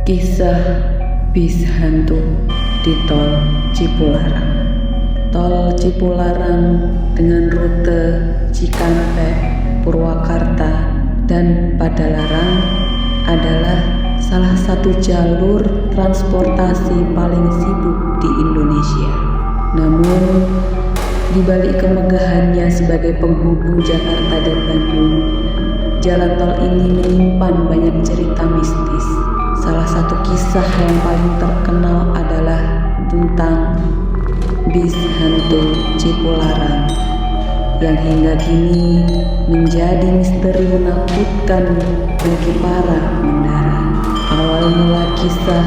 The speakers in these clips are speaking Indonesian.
Kisah bis hantu di Tol Cipularang. Tol Cipularang dengan rute Cikampek, Purwakarta, dan Padalarang adalah salah satu jalur transportasi paling sibuk di Indonesia. Namun, di balik kemegahannya sebagai penghubung Jakarta dan Bandung, jalan tol ini menyimpan banyak cerita mistis. Salah satu kisah yang paling terkenal adalah tentang bis hantu Cipularang yang hingga kini menjadi misteri menakutkan bagi para pengendara. Awal mula kisah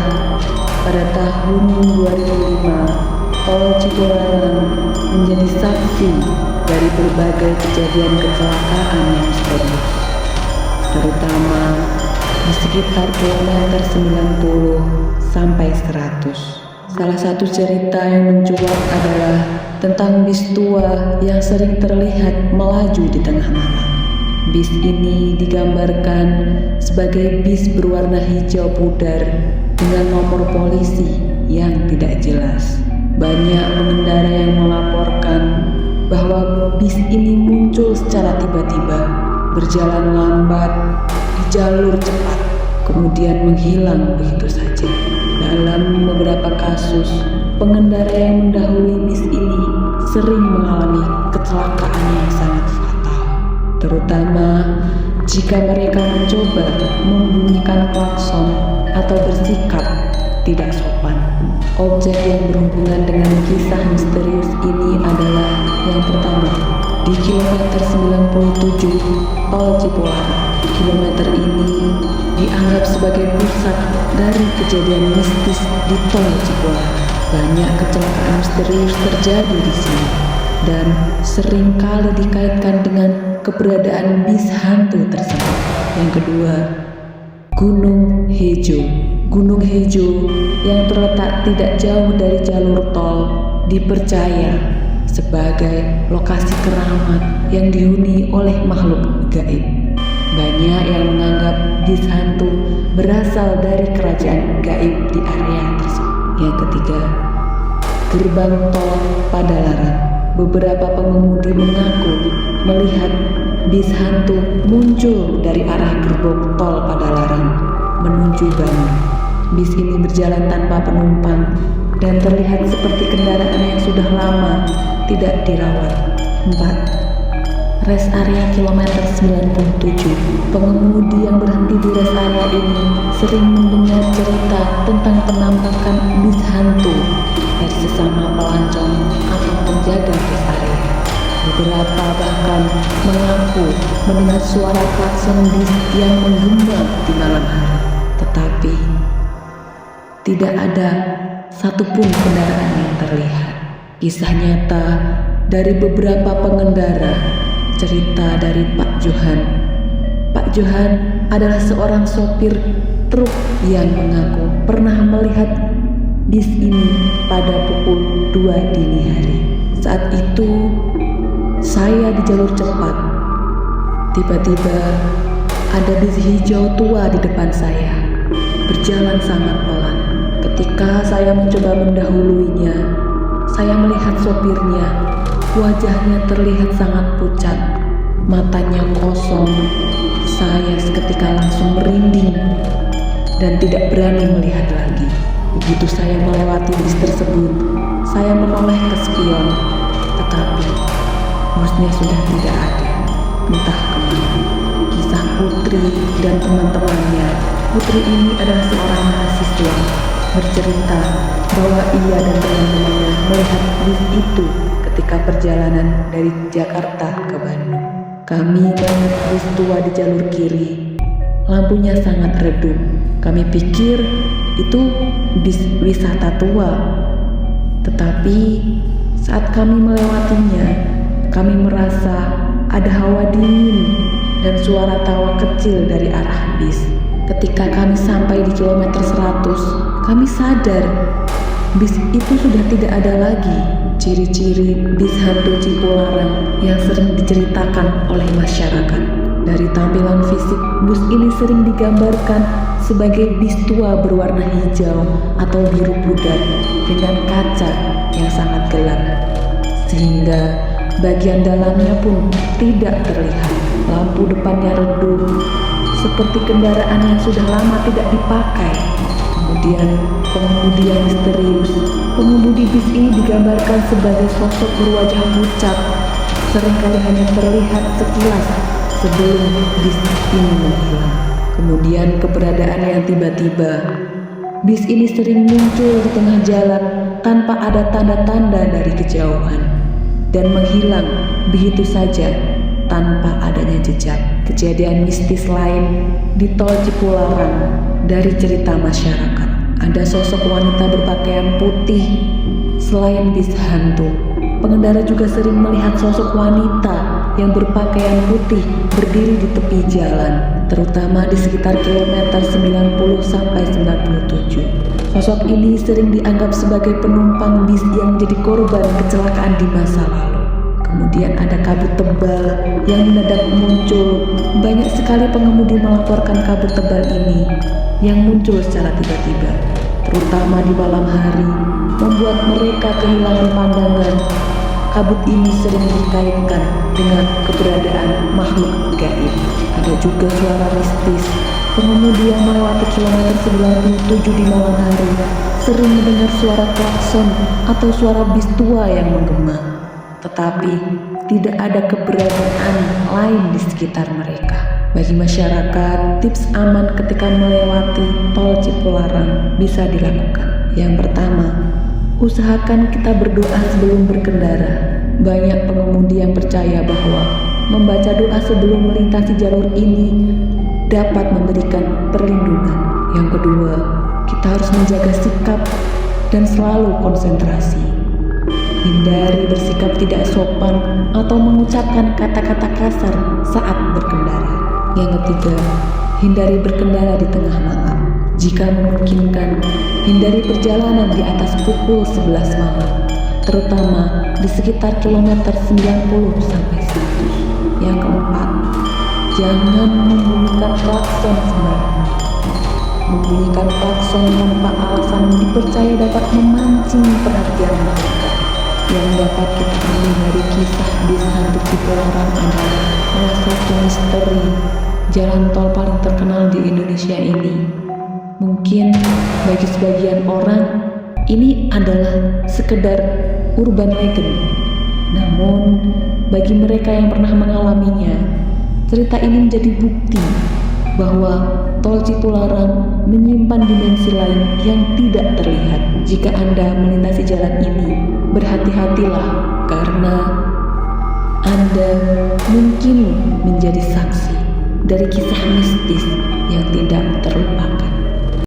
pada tahun 2005, Tol Cipularang menjadi saksi dari berbagai kejadian kecelakaan yang misterius, terutama di sekitar kilometer 90 sampai 100. Salah satu cerita yang mencuat adalah tentang bis tua yang sering terlihat melaju di tengah malam. Bis ini digambarkan sebagai bis berwarna hijau pudar dengan nomor polisi yang tidak jelas. Banyak pengendara yang melaporkan bahwa bis ini muncul secara tiba-tiba, berjalan lambat di jalur cepat, kemudian menghilang begitu saja. Dalam beberapa kasus, pengendara yang mendahului bis ini sering mengalami kecelakaan yang sangat fatal, terutama jika mereka mencoba membunyikan klakson atau bersikap tidak sopan. Objek yang berhubungan dengan kisah misterius ini adalah yang pertama, di kilometer 97 Tol Cipularang. Kilometer ini dianggap sebagai pusat dari kejadian mistis di Tol Cipularang. Banyak kecelakaan misterius terjadi di sini dan sering kali dikaitkan dengan keberadaan bis hantu tersebut. Yang kedua, Gunung Hejo. Gunung Hejo yang terletak tidak jauh dari jalur tol dipercaya sebagai lokasi keramat yang dihuni oleh makhluk gaib. Banyak yang menganggap bis hantu berasal dari kerajaan gaib di area tersebut. Yang ketiga, gerbang tol Padalarang. Beberapa pengemudi mengaku melihat bis hantu muncul dari arah gerbang tol Padalarang menuju Bandung. Bis ini berjalan tanpa penumpang dan terlihat seperti kendaraan yang sudah lama tidak dirawat. 4. Rest area kilometer 97. Pengemudi yang berhenti di rest area ini sering mendengar cerita tentang penampakan bis hantu dari sesama pelancong atau penjaga rest area. Beberapa bahkan mengaku mendengar suara klakson bis yang menggema di malam hari, tetapi tidak ada satupun kendaraan yang terlihat. Kisah nyata dari beberapa pengendara. Cerita dari Pak Johan. Pak Johan adalah seorang sopir truk yang mengaku pernah melihat bis ini pada pukul 2 dini hari. Saat itu saya di jalur cepat. Tiba-tiba ada bis hijau tua di depan saya, berjalan sangat pelan. Ketika saya mencoba mendahuluinya, saya melihat sopirnya. Wajahnya terlihat sangat pucat, matanya kosong. Saya seketika langsung merinding dan tidak berani melihat lagi. Begitu saya melewati bis tersebut, saya menoleh ke spion, tetapi busnya sudah tidak ada, entah kemana. Kisah Putri dan teman-temannya. Putri ini adalah seorang mahasiswa, bercerita bahwa ia dan teman-temannya melihat bis itu ketika perjalanan dari Jakarta ke Bandung. Kami melihat bis tua di jalur kiri. Lampunya sangat redup. Kami pikir itu bis wisata tua. Tetapi saat kami melewatinya, kami merasa ada hawa dingin dan suara tawa kecil dari arah bis. Ketika kami sampai di kilometer 100, kami sadar bis itu sudah tidak ada lagi. Ciri-ciri bis hantu Cipularang yang sering diceritakan oleh masyarakat. Dari tampilan fisik, bus ini sering digambarkan sebagai bis tua berwarna hijau atau biru pudar dengan kaca yang sangat gelap, sehingga bagian dalamnya pun tidak terlihat. Lampu depannya redup, seperti kendaraan yang sudah lama tidak dipakai. Kemudian pengemudi yang misterius. Pengemudi bis ini digambarkan sebagai sosok berwajah pucat, seringkali hanya terlihat sekilas sebelum bis ini menghilang. Kemudian keberadaan yang tiba-tiba. Bis ini sering muncul di tengah jalan tanpa ada tanda-tanda dari kejauhan dan menghilang begitu saja tanpa adanya jejak. Kejadian mistis lain di Tol Cipularang dari cerita masyarakat. Ada sosok wanita berpakaian putih. Selain bis hantu, pengendara juga sering melihat sosok wanita yang berpakaian putih berdiri di tepi jalan, terutama di sekitar kilometer 90 sampai 97. Sosok ini sering dianggap sebagai penumpang bis yang menjadi korban kecelakaan di masa lalu. Kemudian ada kabut tebal yang mendadak muncul. Banyak sekali pengemudi melaporkan kabut tebal ini yang muncul secara tiba-tiba, terutama di malam hari, membuat mereka kehilangan pandangan. Kabut ini sering dikaitkan dengan keberadaan makhluk gaib. Ada juga suara mistis. Pengemudi yang melewati kilometer 97 di malam hari sering mendengar suara klakson atau suara bis tua yang menggema. Tetapi tidak ada keberadaan lain di sekitar mereka. Bagi masyarakat, tips aman ketika melewati Tol Cipularang bisa dilakukan. Yang pertama, usahakan kita berdoa sebelum berkendara. Banyak pengemudi yang percaya bahwa membaca doa sebelum melintasi jalur ini dapat memberikan perlindungan. Yang kedua, kita harus menjaga sikap dan selalu konsentrasi. Hindari bersikap tidak sopan atau mengucapkan kata-kata kasar saat berkendara. Yang ketiga, hindari berkendara di tengah malam. Jika memungkinkan, hindari perjalanan di atas pukul 11 malam, terutama di sekitar kilometer 90 sampai 100. Yang keempat, jangan membunyikan klakson sembarangan. Membunyikan klakson tanpa alasan dipercaya dapat memancing perhatian mereka. Yang dapat kita ambil dari kisah bis hantu Cipularang adalah salah satu misteri jalan tol paling terkenal di Indonesia ini. Mungkin bagi sebagian orang ini adalah sekedar urban legend. Namun bagi mereka yang pernah mengalaminya, cerita ini menjadi bukti bahwa Tol Cipularang menyimpan dimensi lain yang tidak terlihat. Jika Anda melintasi jalan ini, berhati-hatilah karena Anda mungkin menjadi saksi dari kisah mistis yang tidak terlupakan.